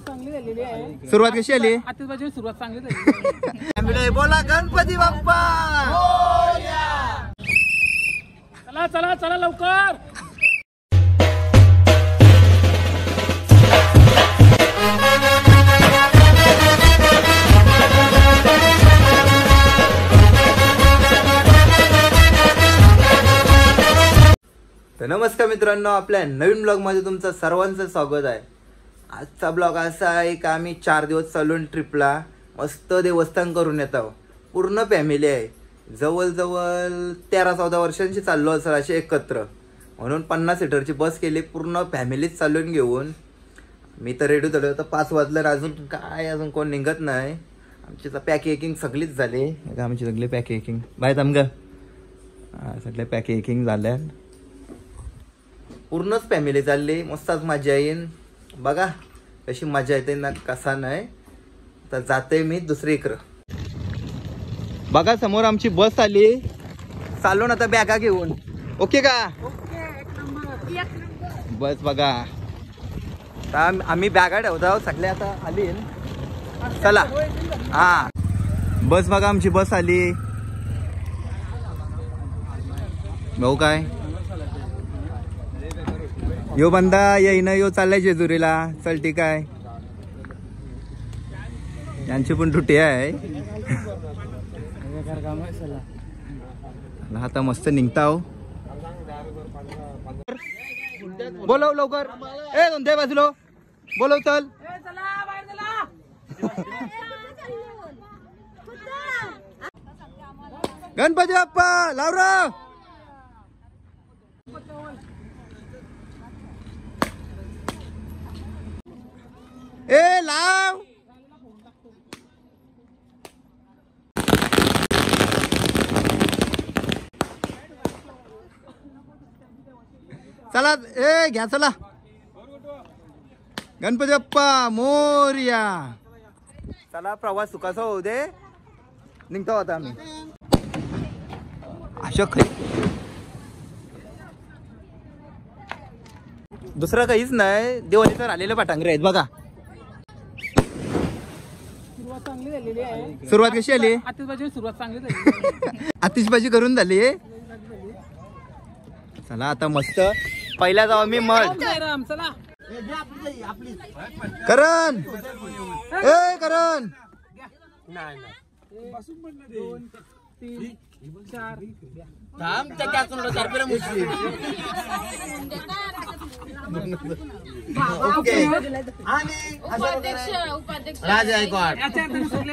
चांगली झालेली आहे. सुरुवात कशी आली? आतिषबाजी सुरुवात चांगली झाली. बोला गणपती बाप्पा. चला चला चला लवकर. तर नमस्कार मित्रांनो, आपल्या नवीन ब्लॉग मध्ये तुमचं सर्वांचं स्वागत आहे. आजचा ब्लॉग असा आहे की आम्ही 4 दिवस चालून ट्रिपला मस्त देवस्थान करून येत आहोत. पूर्ण फॅमिली आहे, जवळजवळ 13-14 वर्षांची चाललो असेल असे एकत्र. म्हणून 50 सीटरची बस केली, पूर्ण फॅमिलीच चालून घेऊन. मी तर रेडी झालो, तर 5 वाजलं, अजून कोण निघत नाही. आमची तर पॅकिंग सगळीच झाली. आमची सगळी पॅकिंग बाय तमग सगळे पॅकिंग झाल्या. पूर्णच फॅमिली चालली, मस्तच मजा येईन. बघा कशी मजा येते ना, कसा नाही. तर जाते मी दुसरीकडं. बघा समोर आमची बस आली, चालू ना आता बॅगा घेऊन. ओके का? बस बघा आम्ही बॅगा ठेवतो सगळे, आता आली. चला हा बस बघा, आमची बस आली. भाऊ काय यो बंदा येईन, यो चाललाय जेजुरीला. चल ठीक आहे, यांची पण ड्युटी आहे. आता मस्त निघताव. बोलव लवकर, ए दोन बाजूलो बोलव. चल गणपती बाप्पा लावराव. ए लाव. चला ए घ्या, चला. गणपती बाप्पा मोरया. चला प्रवास सुखाचा होऊ दे. निघतो आता आम्ही. अशोक दुसरं काहीच नाही, दिवाळीचं आलेले पाटांगरे आहेत बघा. चांगली झालेली आहे. सुरुवात कशी आली? आतिषबाजी सुरुवात चांगली झाली. आतिषबाजी करून झाली. चला आता मस्त पहिला जाऊ मी मठ. चला करण, ए करण. 2, 3, 4.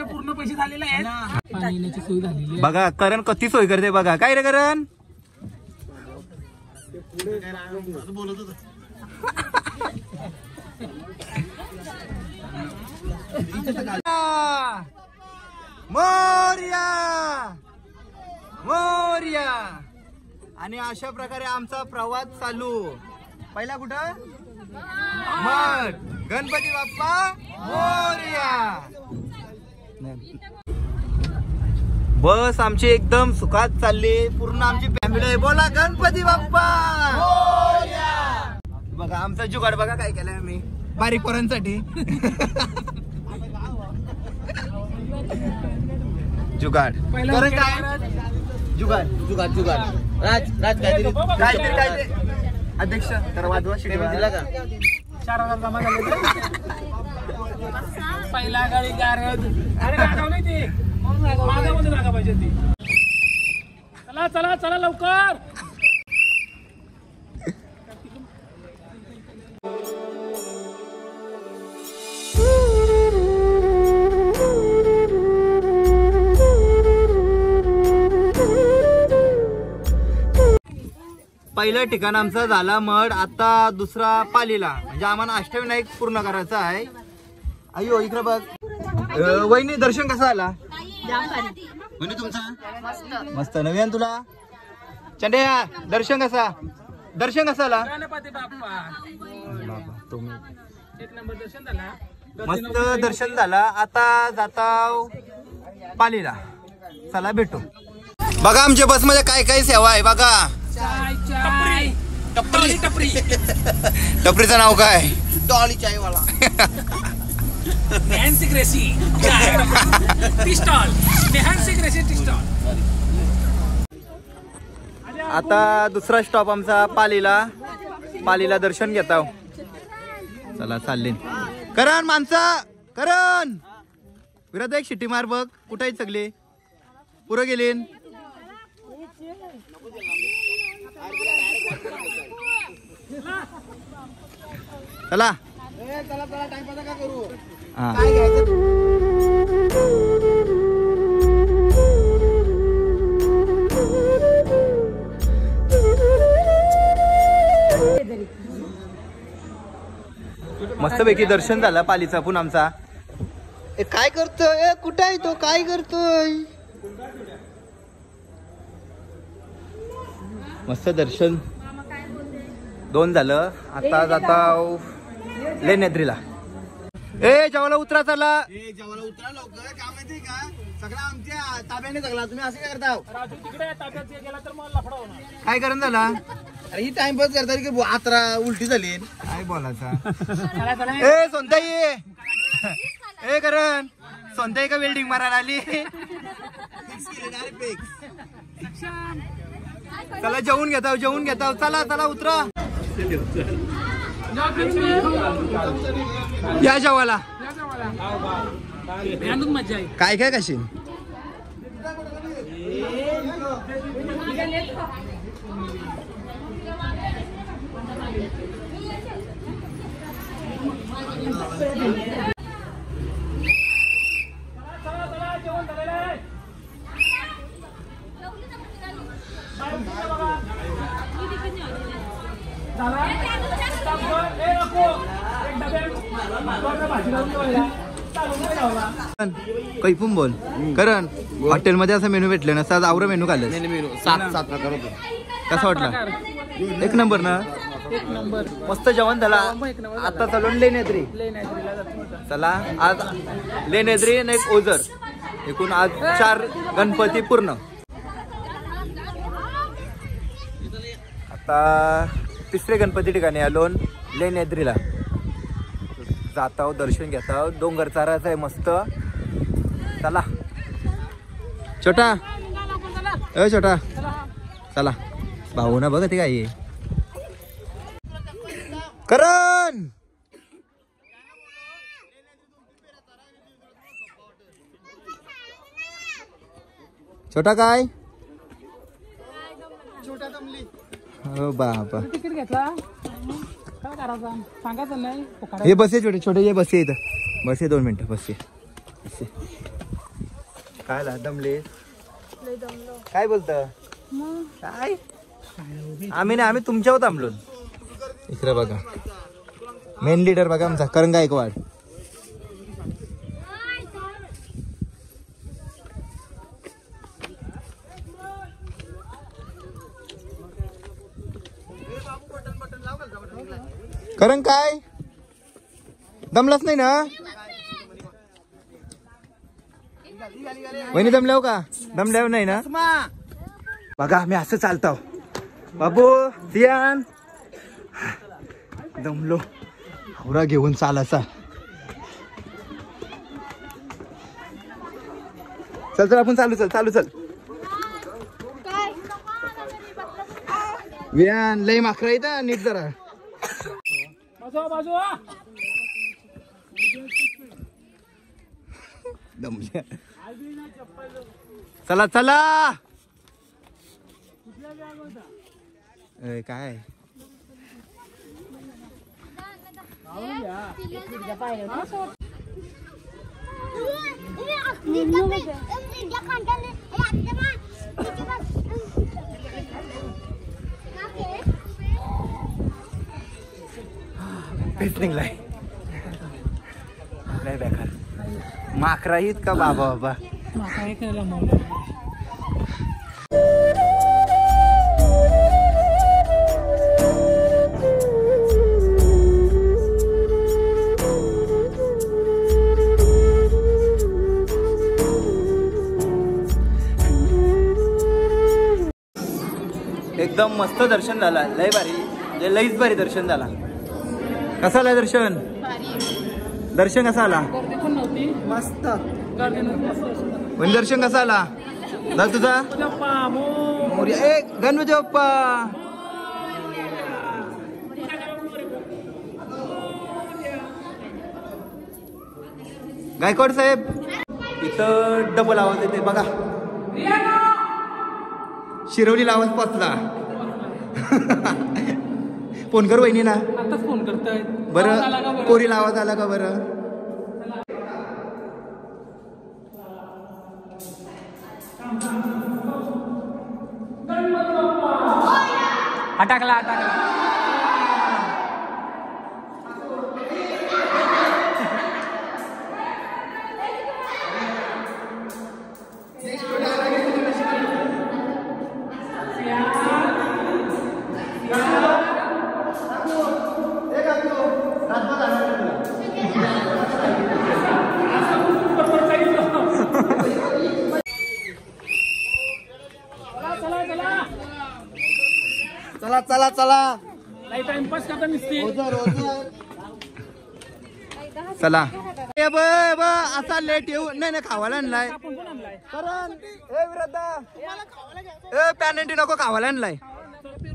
पूर्ण पैसे झालेले आहेत. पाण्याची सोय झालेली बघा करण कधी सोय करते बघा. काय रे करण? मोरया मोरया. आणि अशा प्रकारे आमचा प्रवास चालू. पहिला कुठं? मठ. गणपती बाप्पा मोरया. बस आमची एकदम सुखात चालली, पूर्ण आमची फॅमिली आहे. बोला गणपती बाप्पा मोरया. बघा आमचा जुगाड बघा काय केलंय आम्ही बारीक पोरांसाठी. जुगाड कारण काय? जुगाड जुगाड जुगाड राज काहीतरी अध्यक्ष तर वाजवा. शिकवा दिला का? 4,000 जमा झाले. पहिला गाडी अरे रागाव नाही ते, मागामध्ये रागा पाहिजे ती. चला चला चला लवकर. पहिलं ठिकाण आमचं झाला मठ. आता दुसरा पालीला, म्हणजे आम्हाला अष्टविनायक पूर्ण करायचं आहे. अयो इकडे बघ. वहिनी दर्शन कसं आला? वहिनी तुमचा मस्त. नवीन तुला चंड्या दर्शन कसं आला? गणपती बाप्पा एक नंबर दर्शन झाला. मस्त दर्शन झाला. आता जाताव पालीला. चला भेटू. बघा आमच्या बस मध्ये काय काय सेवा आहे बघा. टपरी टपरीचं नाव काय? Dolly Chai Wala. Nehansi Gracy tea stall, Nehansi Gracy tea stall. आता दुसरा स्टॉप आमचा पालीला दर्शन घेता. चला चालले. करण माणसं, करण विरात एक शिट्टी मार बघ. कुठे आहेत सगळे? पुरं गेले. चला मस्तपैकी दर्शन झालं पालीचा. पण आमचा काय करतोय? कुठं आहे तो? काय करतोय? मस्त दर्शन 2 झालं. आता जाता लेण्याद्रीला. जेवायला उतरा. चला जेवायला उतरा लवकर. काय माहिती का, सगळं आमच्या ताब्याने सगळा. तुम्ही असं काय करता? राजू तिकडे ताब्यात गेला तर मला लफडा होणार. काय करण झाला? अरे ही टाइमपास करता की आत्रा उलटी झाली. काय बोलायचा? चला चला. सोनताई करण सोनताई का वेल्डिंग मारायला आली? चला जेवून घेता. चला उतरा. या जेवायला. मजा आहे. काय कशी? कैपून बोल. करण हॉटेलमध्ये असं मेनू भेटले ना? आज आवरं मेनू खाल्लं. 7 प्रकार होते. कसं वाटलं? एक नंबर ना? एक नंबर. मस्त जेवण झाला. आता चालून लेण्याद्री. चला आज लेण्याद्री आणि एक ओझर, एकूण आज 4 गणपती पूर्ण. आता 3रे गणपती ठिकाणी आलो लेण्याद्रीला. जाताव, दर्शन घेताव. डोंगर चारायचा आहे मस्त. चला छोटा. छोटा चला. भाऊ ना बघ ते काय करण. छोटा काय? हो बापा. तिकीट घेतला काय करायचं सांगायचं नाही. हे बस आहे छोटे ये बस इथं. बस 2 मिनिटं. बस काय दमले? काय बोलत? काय आम्ही तुमच्यावर थांबलो. इकडे बघा मेन लीडर बघा आमचा करण गायकवाड. करण काय दमलाच नाही ना? वहिनी दमल्याव का? दमल्याव नाही ना? बघा आम्ही असं चालतो. बाबू दियान दमलो. आवरा घेऊन चालायचा. चल आपण चालू चल. वियान लय माखरा येतं नीट जरा. बाजू दमल्या. चला काय पेटनिंगलाय लय बेकार. माकरा इतका बाबा. एकदम मस्त दर्शन झाला. लय भारी, लईच भारी दर्शन झाला. कसा आलाय दर्शन? दर्शन कसा आला? गर्दी पण नव्हती. मस्त. गर्दी नव्हती. मस्त. पण दर्शन कसा आला दादा तुझा? बाप्पा, मोरया. मोरया. ए गणपती बाप्पा. गायकवाड साहेब इथं डबल आवाज येते बघा. शिरवलीला आवाज पोचला. फोन कर वहिनी ना. आताच फोन करतायत. बरं पोरीला आवाज आला का बरं? अटकला अटकला. चला चला चला. नाही टाइमपास करता नुसती. चला ए ब ब असा लेट येऊ नाही नाही खावायला आणलाय. आपण कोण आणलाय? करण ए विरद्दा ए पॅनेंटी नको खावायला आणलाय.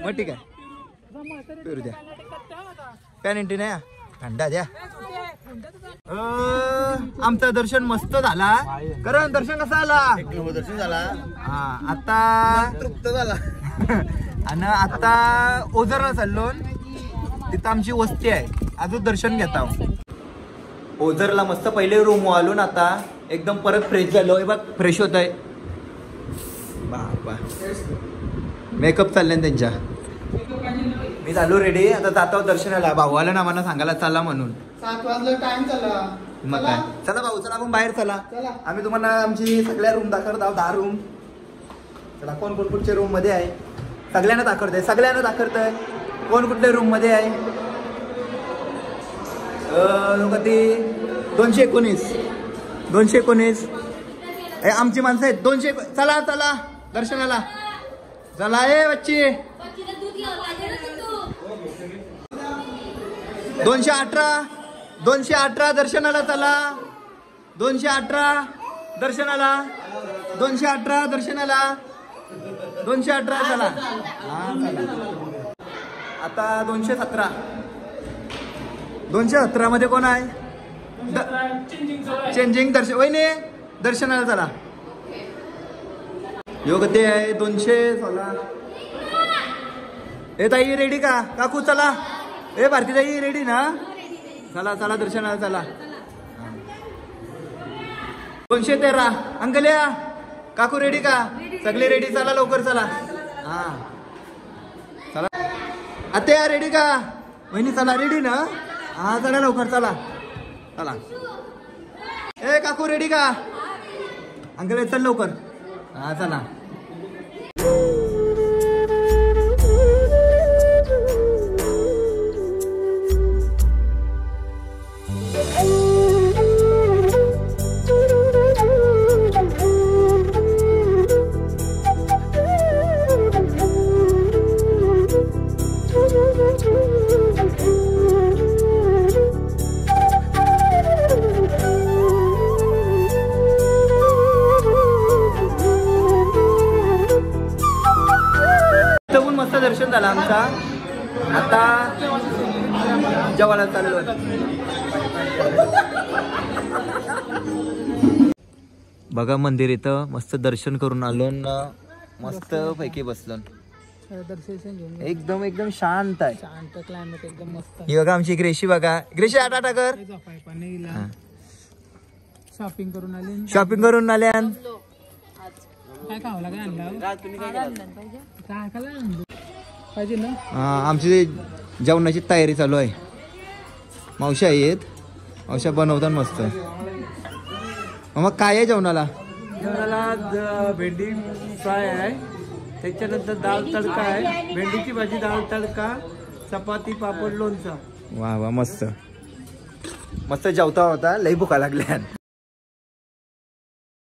मग ठीक आहे पेरू द्या. पॅनेंटी नाही थंडा द्या. आमचं दर्शन मस्त झाला. करण दर्शन कसं आला? दर्शन झाला. हा आता तृप्त झाला. आणि आता ओझरला चाललो. तिथं आमची वस्ती आहे. अजून दर्शन घेता. ओझरला मस्त पहिले रूम आलो ना. आता एकदम परत फ्रेश झालो. बघ फ्रेश होत आहे. बाबा मेकअप चालले त्यांच्या. मी झालो रेडी. आता जातो दर्शनाला. भाऊ आला ना मला सांगायला चला म्हणून. 7 वाजलं टाइम झाला. मग काय चला भाऊ चला आपण बाहेर चला. आम्ही तुम्हाला आमची सगळ्या रूम दाखवत आहोत. 10 रूम. चला कोण कोण कुठच्या रूम मध्ये आहे सगळ्यांना दाखवतंय. सगळ्यांना दाखवतंय कोण कुठल्या रूम मध्ये आहे. कधी 219 219 आमची माणसं आहेत. 200. चला चला दर्शनाला चला. ए बच्ची 218 218 दर्शनाला चला. 218 दर्शनाला. 218 दर्शनाला. 218 चला. हा चला. आता 217 217 मध्ये कोण आहे? चेंजिंग दर्शन वहिनी दर्शनाला चला. योग ते आहे 216. ए ताई रेडी का? काकू चला. ए भारती ताई रेडी ना? चला चला दर्शनाला चला. 213 अंकल्या काकू रेडी का? सगळे रेडी चला लवकर चला. हा चला. आत्या रेडी का? वहिनी चला रेडी ना? हा चला लवकर चला चला. ए काकू रेडी का? अंकल चल लवकर. हा चला. मस्त दर्शन झालं आमचा. आता जेवायला चाललो. बघा मंदिर इथं मस्त दर्शन करून आलो ना. मस्त पैकी बसलो. दर्शन घेऊन एकदम एकदम शांत आहे. शांत क्लायमेट एकदम मस्त. ही बघा आमची ग्रेशी. बघा ग्रेशी आटा कर. शॉपिंग करून आले. शॉपिंग करून आल्यान काय खावला काय आणलं? काय खायला पाहिजे ना. आमची जेवणाची तयारी चालू आहे. मावशी आहेत. मावशा बनवतात मस्त. मग काय आहे जेवणाला? जेवणाला भेंडी फ्राय आहे. त्याच्यानंतर दाल तडका आहे. भेंडीची भाजी, दाल तडका, चपाती, पापड, लोणचं. वा वा मस्त मस्त जेवता होता. लई भुका लागल्या.